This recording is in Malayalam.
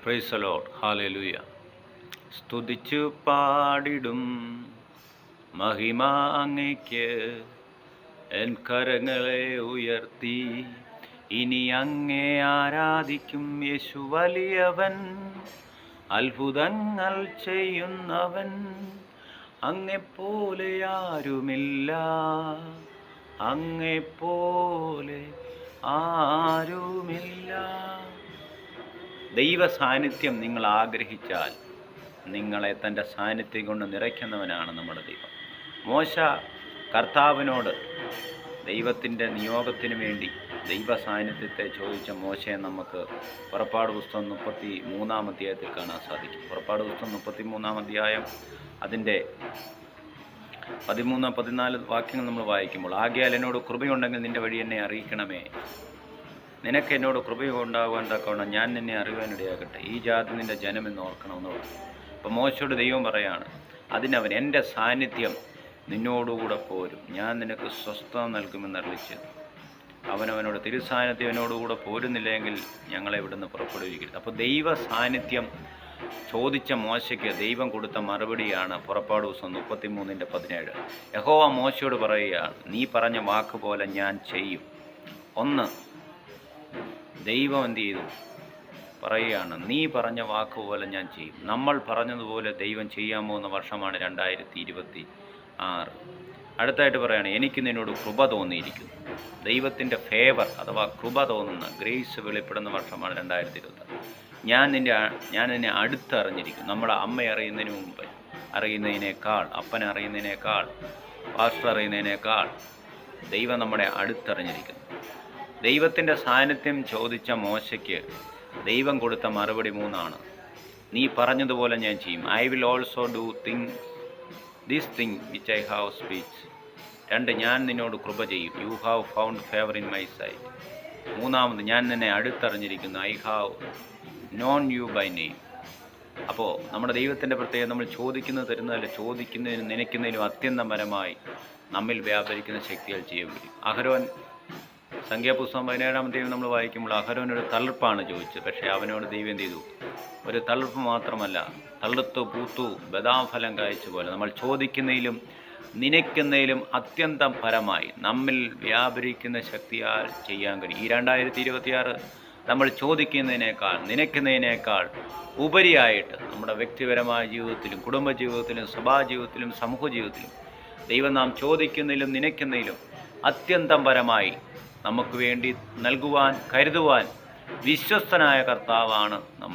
Praise the Lord. ഹല്ലേലൂയ. സ്തുതിച്ചു പാടിടും മഹിമ അങ്ങയ്ക്ക്, എൻ കരങ്ങളെ ഉയർത്തി ഇനി അങ്ങേ ആരാധിക്കും. യേശു വലിയവൻ, അത്ഭുതങ്ങൾ ചെയ്യുന്നവൻ, അങ്ങെപ്പോലെ ആരുമില്ല, അങ്ങെപ്പോലെ ആരുമില്ല. ദൈവ സാന്നിധ്യം നിങ്ങൾ ആഗ്രഹിച്ചാൽ നിങ്ങളെ തൻ്റെ സാന്നിധ്യം കൊണ്ട് നിറയ്ക്കുന്നവനാണ് നമ്മുടെ ദൈവം. മോശ കർത്താവിനോട് ദൈവത്തിൻ്റെ നിയോഗത്തിന് വേണ്ടി ദൈവ സാന്നിധ്യത്തെ ചോദിച്ച മോശയെ നമുക്ക് പുറപ്പാട് പുസ്തകം 33 അധ്യായത്തിൽ കാണാൻ സാധിക്കും. പുറപ്പാട് പുസ്തകം 33 അധ്യായം അതിൻ്റെ 13-14 വാക്യങ്ങൾ നമ്മൾ വായിക്കുമ്പോൾ, ആകയാൽ എന്നോട് കൃപയുണ്ടെങ്കിൽ നിൻ്റെ വഴി എന്നെ അറിയിക്കണമേ, നിനക്ക് എന്നോട് കൃപയുണ്ടാകുവാൻ തക്കവണ്ണം ഞാൻ നിന്നെ അറിയുവാനിടയാകട്ടെ, ഈ ജാതി നിൻ്റെ ജനമെന്ന് ഓർക്കണമെന്ന് പറഞ്ഞു. അപ്പോൾ മോശയോട് ദൈവം പറയാണ്, അതിനവൻ എൻ്റെ സാന്നിധ്യം നിന്നോടുകൂടെ പോരും, ഞാൻ നിനക്ക് സ്വസ്ഥത നൽകുമെന്ന് അറിയിച്ചത്. അവനവനോട് തിരുസാന്നിധ്യം എന്നോടുകൂടെ പോരുന്നില്ലെങ്കിൽ ഞങ്ങളെ ഇവിടുന്ന് പുറപ്പെടുവിക്കരുത്. അപ്പോൾ ദൈവ സാന്നിധ്യം ചോദിച്ച മോശയ്ക്ക് ദൈവം കൊടുത്ത മറുപടിയാണ് പുറപ്പാട് ദിവസം 33:17. യഹോവ മോശയോട് പറയുകയാണ്, നീ പറഞ്ഞ വാക്ക് പോലെ ഞാൻ ചെയ്യും. ഒന്ന്, ദൈവം എന്ത് ചെയ്തു പറയുകയാണ്, നീ പറഞ്ഞ വാക്ക് പോലെ ഞാൻ ചെയ്യും. നമ്മൾ പറഞ്ഞതുപോലെ ദൈവം ചെയ്യാൻ പോകുന്ന വർഷമാണ് 2026. അടുത്തായിട്ട് പറയുകയാണ്, എനിക്ക് നിന്നോട് കൃപ തോന്നിയിരിക്കുന്നു. ദൈവത്തിൻ്റെ ഫേവർ അഥവാ കൃപ തോന്നുന്ന ഗ്രേസ് വെളിപ്പെടുന്ന വർഷമാണ് 2026. ഞാൻ നിന്നെ അടുത്തറിഞ്ഞിരിക്കും. നമ്മുടെ അമ്മ അറിയുന്നതിന് മുമ്പ് അറിയുന്നതിനേക്കാൾ, അപ്പനെ അറിയുന്നതിനേക്കാൾ, പാസ്റ്റർ അറിയുന്നതിനേക്കാൾ ദൈവം നമ്മളെ അടുത്തറിഞ്ഞിരിക്കുന്നു. ദൈവത്തിൻ്റെ സാന്നിധ്യം ചോദിച്ച മോശയ്ക്ക് ദൈവം കൊടുത്ത മറുപടി 3 നീ പറഞ്ഞതുപോലെ ഞാൻ ചെയ്യും. I will also do this thing which I have speech. 2, ഞാൻ നിന്നോട് കൃപ ചെയ്യും. You have found favour in my sight. 3, ഞാൻ നിന്നെ അടുത്തറിഞ്ഞിരിക്കുന്നു. I have known you by name. അപ്പോൾ നമ്മുടെ ദൈവത്തിൻ്റെ പ്രത്യേകത, നമ്മൾ ചോദിക്കുന്നത് തരുന്നതല്ല, ചോദിക്കുന്നതിനും നനയ്ക്കുന്നതിനും അത്യന്തപരമായി നമ്മിൽ വ്യാപരിക്കുന്ന ശക്തികൾ ചെയ്യാൻ കഴിയും. അഹരോൻ സംഖ്യാപുസ്തകം 17 അധ്യായം നമ്മൾ വായിക്കുമ്പോൾ അഹരോനൊരു തളിർപ്പാണ് ചോദിച്ചത്. പക്ഷേ അവനോട് ദൈവം എന്ത് ചെയ്തു? ഒരു തളിർപ്പ് മാത്രമല്ല, തളിർത്തു പൂത്തു ബദാം ഫലം കായ്ച്ച പോലെ നമ്മൾ ചോദിക്കുന്നതിലും നനയ്ക്കുന്നതിലും അത്യന്തം പരമായി നമ്മിൽ വ്യാപരിക്കുന്ന ശക്തിയാൽ ചെയ്യാൻ കഴിയും. ഈ 2026 നമ്മൾ ചോദിക്കുന്നതിനേക്കാൾ നനയ്ക്കുന്നതിനേക്കാൾ ഉപരിയായിട്ട് നമ്മുടെ വ്യക്തിപരമായ ജീവിതത്തിലും കുടുംബജീവിതത്തിലും സഭാജീവിതത്തിലും സമൂഹ ജീവിതത്തിലും ദൈവം നാം ചോദിക്കുന്നതിലും നനയ്ക്കുന്നതിലും അത്യന്തം പരമായി നമുക്ക് വേണ്ടി നൽകുവാൻ കരുതുവാൻ വിശ്വസ്തനായ കർത്താവാണ് നമ്മൾ.